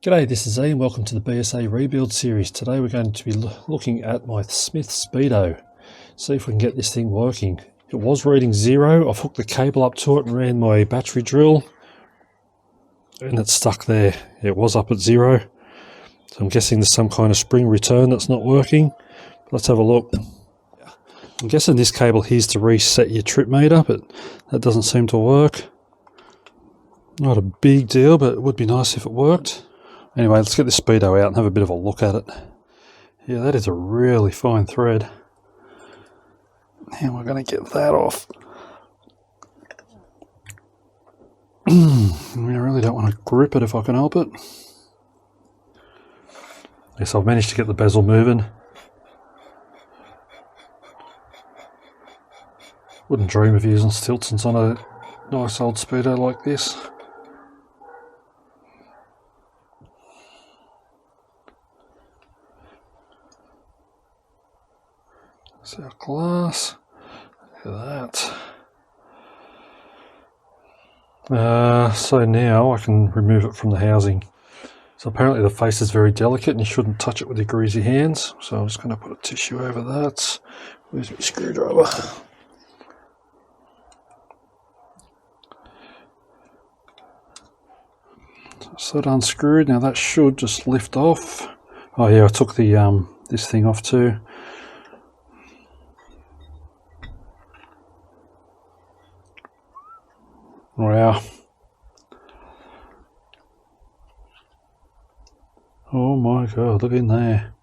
G'day, this is Ian. Welcome to the BSA rebuild series. Today we're going to be looking at my Smith Speedo. See if we can get this thing working. It was reading 0. I've hooked the cable up to it and ran my battery drill, and it's stuck there. It was up at 0. So I'm guessing there's some kind of spring return that's not working. Let's have a look. I'm guessing this cable here's to reset your trip meter, but that doesn't seem to work. Not a big deal, but it would be nice if it worked. Anyway, let's get this Speedo out and have a bit of a look at it. Yeah, that is a really fine thread. And we're going to get that off. I really don't want to grip it if I can help it. Yes, I've managed to get the bezel moving. Wouldn't dream of using Stiltsons on a nice old Speedo like this. That's our glass. Look at that. So now I can remove it from the housing. So apparently the face is very delicate and you shouldn't touch it with your greasy hands. So I'm just going to put a tissue over that. Where's my screwdriver? So that unscrewed. Now that should just lift off. Oh yeah, I took the this thing off too. Wow. Oh my god, look in there.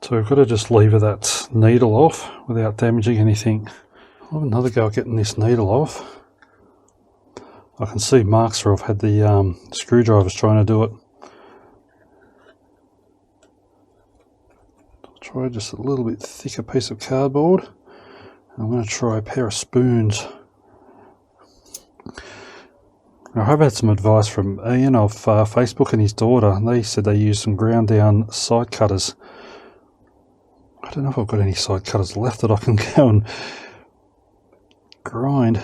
So we've got to just lever that needle off without damaging anything. I'll have another go at getting this needle off. I can see marks where I've had the screwdrivers trying to do it. Try just a little bit thicker piece of cardboard. I'm going to try a pair of spoons. Now, I have had some advice from Ian of Facebook and his daughter, and they said they used some ground down side cutters. I don't know if I've got any side cutters left that I can go and grind.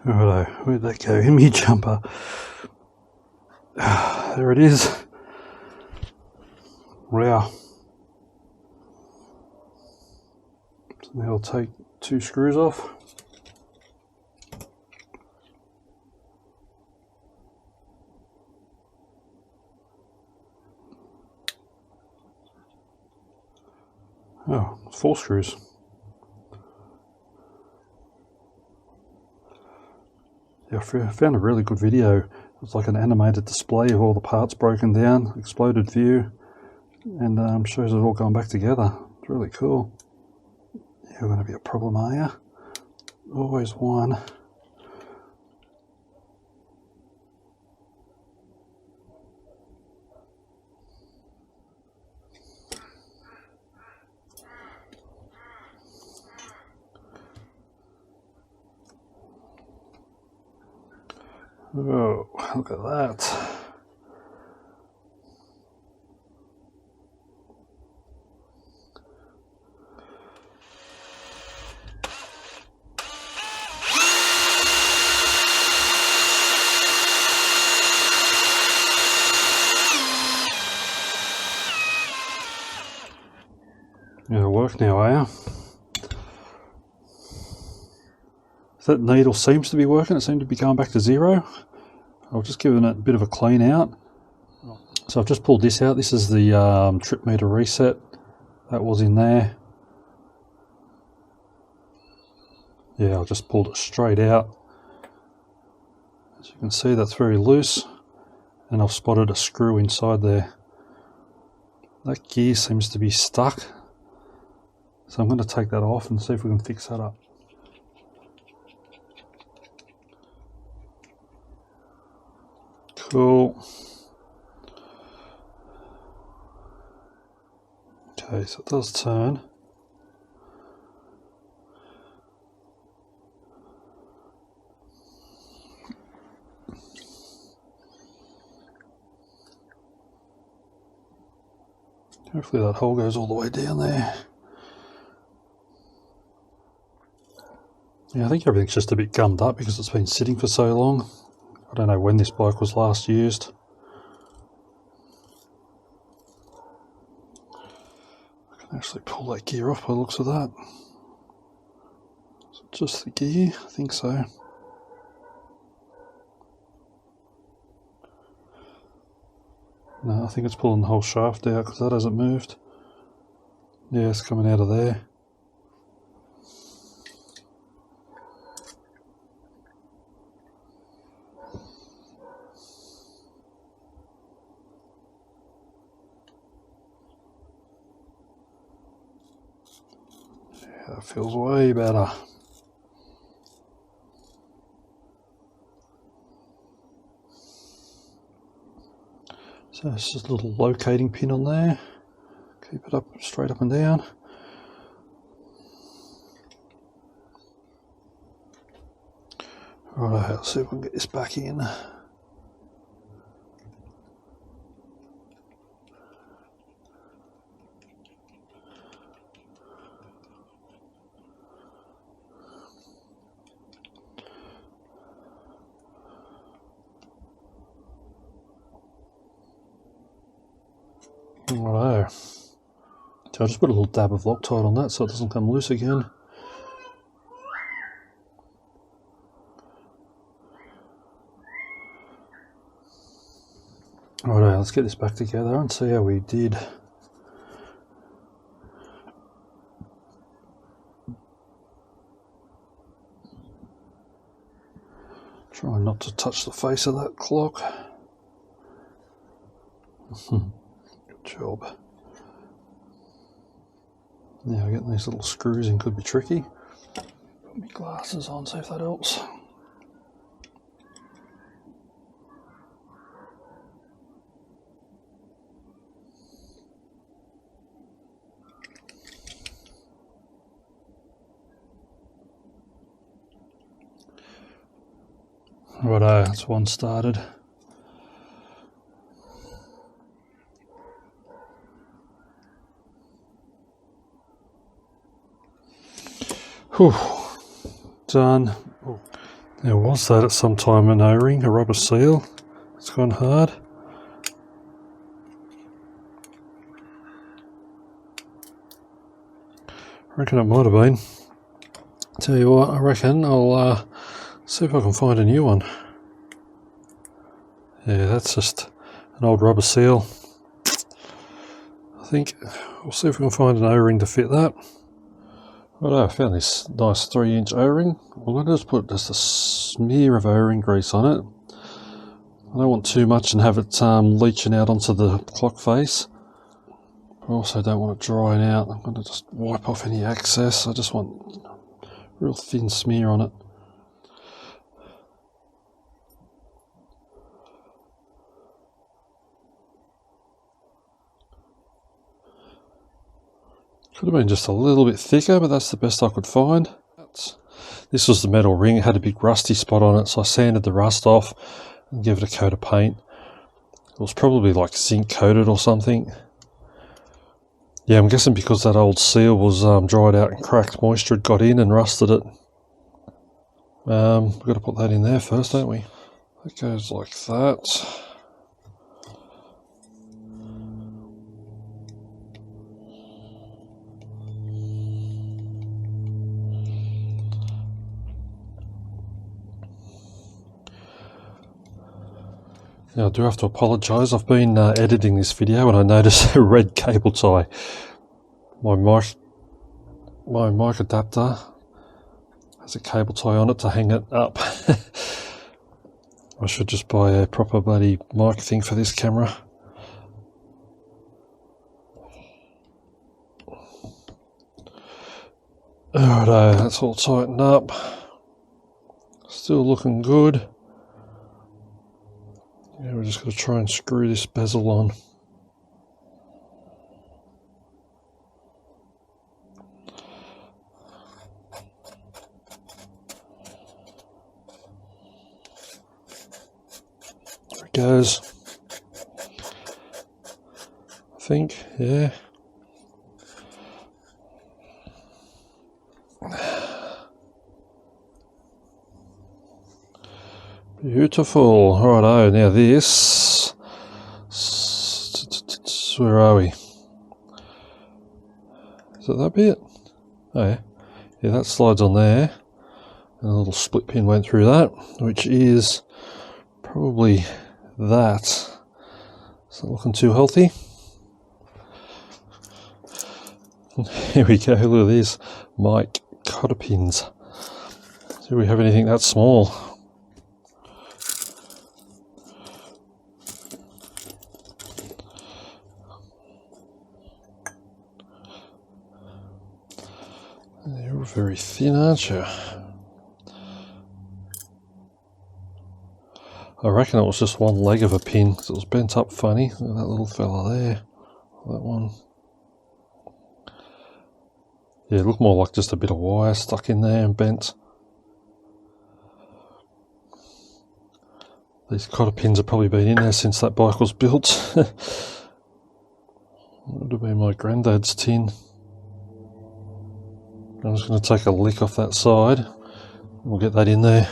Righto, where'd that go? In me jumper. There it is. Wow. So now I'll take 2 screws off. Oh, 4 screws. I found a really good video. It's like an animated display of all the parts broken down, exploded view, and shows it all going back together. It's really cool. You're going to be a problem, are you? Always one. Oh, look at that. It'll work now, are you? That needle seems to be working. It seemed to be going back to 0. I've just given it a bit of a clean out. So I've just pulled this out. This is the trip meter reset. That was in there. Yeah, I just pulled it straight out. As you can see, that's very loose. And I've spotted a screw inside there. That gear seems to be stuck. So I'm going to take that off and see if we can fix that up. Cool. Okay, so it does turn. Hopefully that hole goes all the way down there. Yeah, I think everything's just a bit gummed up because it's been sitting for so long. I don't know when this bike was last used. I can actually pull that gear off by the looks of that. Is it just the gear? I think so. No, I think it's pulling the whole shaft out because that hasn't moved. Yeah, it's coming out of there. Yeah, that feels way better. So it's just a little locating pin on there. Keep it up, straight up and down. Right, let's see if we can get this back in. Righto. So I'll just put a little dab of Loctite on that so it doesn't come loose again. Righto, let's get this back together and see how we did. Try not to touch the face of that clock. Good job. Now getting these little screws in could be tricky. Put my glasses on, see if that helps. Righto, that's one started. Whew, done. There was that at some time, an O-ring, a rubber seal. It's gone hard. I reckon it might have been. Tell you what, I reckon I'll see if I can find a new one. Yeah, that's just an old rubber seal. I think we'll see if we can find an O-ring to fit that. Right, I found this nice 3-inch O-ring. I'm going to just put just a smear of O-ring grease on it. I don't want too much and have it leaching out onto the clock face. I also don't want it drying out. I'm going to just wipe off any excess. I just want a real thin smear on it. Could have been just a little bit thicker, but that's the best I could find. This was the metal ring. It had a big rusty spot on it, so I sanded the rust off and gave it a coat of paint. It was probably like zinc coated or something. Yeah, I'm guessing because that old seal was dried out and cracked, moisture had got in and rusted it. We've got to put that in there first, don't we? That goes like that. Now I do have to apologise, I've been editing this video and I noticed a red cable tie. My mic adapter has a cable tie on it to hang it up. I should just buy a proper bloody mic thing for this camera. Alright, that's all tightened up. Still looking good. Yeah, we're just going to try and screw this bezel on. There it goes. I think, yeah. Beautiful. Righto, now this, where are we? Is it that bit? Oh yeah. Yeah, that slides on there. And a little split pin went through that, which is probably that. It's not looking too healthy. Here we go, look at this. Mic cotter pins. Do we have anything that small? You're very thin, aren't you? I reckon it was just one leg of a pin because it was bent up funny. Look at that little fella there. That one. Yeah, it looked more like just a bit of wire stuck in there and bent. These cotter pins have probably been in there since that bike was built. That would have been my granddad's tin. I'm just going to take a lick off that side. We'll get that in there.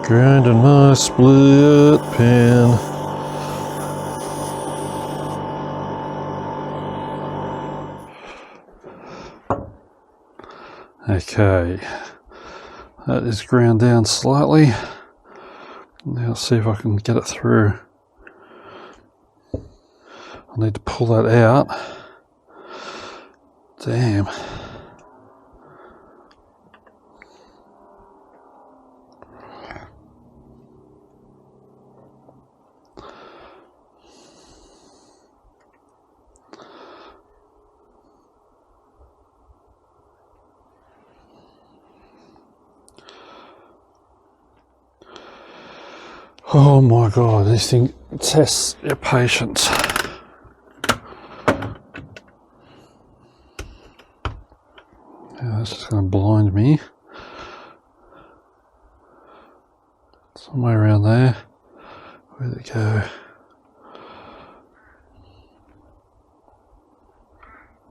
Grinding my split pin. Okay, that is ground down slightly. Now let's see if I can get it through. I need to pull that out. Damn. Oh my god, this thing tests your patience. Yeah, that's just going to blind me. Somewhere around there. Where'd it go?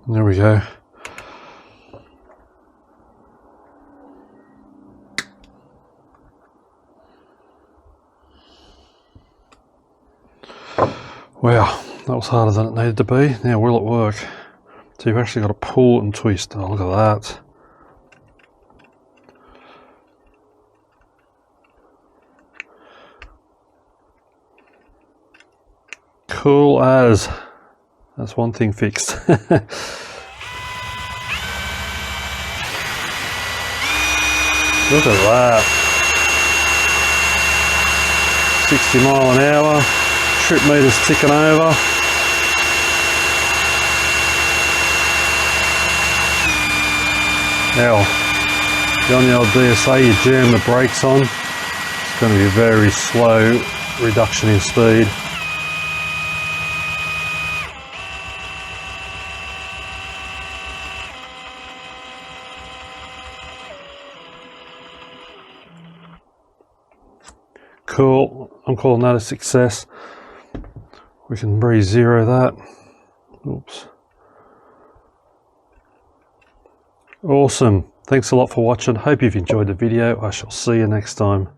There we go. Wow, that was harder than it needed to be. Now will it work? So you've actually got to pull and twist. Oh, look at that. Cool as. That's one thing fixed. Look at that. 60 mile an hour. Trip meter's ticking over. Now, on the old BSA, you jam the brakes on. It's going to be a very slow reduction in speed. Cool, I'm calling that a success. We can re-zero that. Oops. Awesome. Thanks a lot for watching. Hope you've enjoyed the video. I shall see you next time.